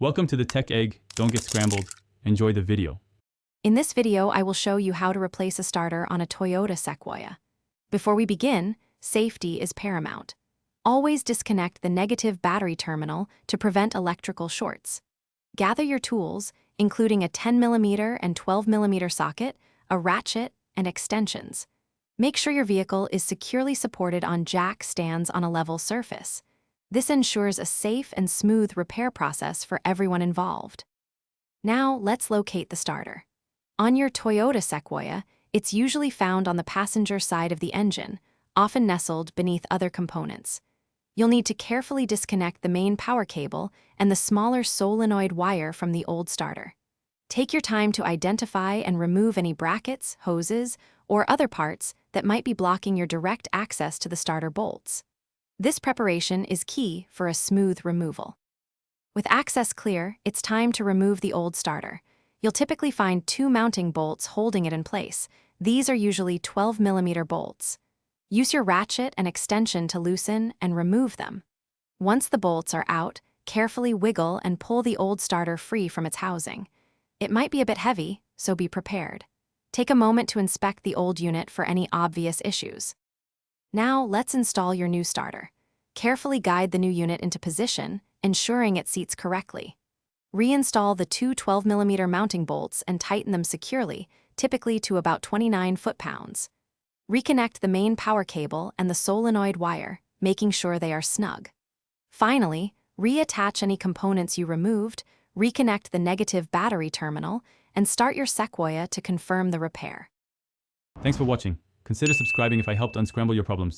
Welcome to the Tech Egg. Don't get scrambled. Enjoy the video. In this video, I will show you how to replace a starter on a Toyota Sequoia. Before we begin, safety is paramount. Always disconnect the negative battery terminal to prevent electrical shorts. Gather your tools, including a 10mm and 12mm socket, a ratchet, and extensions. Make sure your vehicle is securely supported on jack stands on a level surface. This ensures a safe and smooth repair process for everyone involved. Now, let's locate the starter. On your Toyota Sequoia, it's usually found on the passenger side of the engine, often nestled beneath other components. You'll need to carefully disconnect the main power cable and the smaller solenoid wire from the old starter. Take your time to identify and remove any brackets, hoses, or other parts that might be blocking your direct access to the starter bolts. This preparation is key for a smooth removal. With access clear, it's time to remove the old starter. You'll typically find two mounting bolts holding it in place. These are usually 12mm bolts. Use your ratchet and extension to loosen and remove them. Once the bolts are out, carefully wiggle and pull the old starter free from its housing. It might be a bit heavy, so be prepared. Take a moment to inspect the old unit for any obvious issues. Now, let's install your new starter. Carefully guide the new unit into position, ensuring it seats correctly. Reinstall the two 12mm mounting bolts and tighten them securely, typically to about 29 foot-pounds. Reconnect the main power cable and the solenoid wire, making sure they are snug. Finally, reattach any components you removed, reconnect the negative battery terminal, and start your Sequoia to confirm the repair. Thanks for watching. Consider subscribing if I helped unscramble your problems.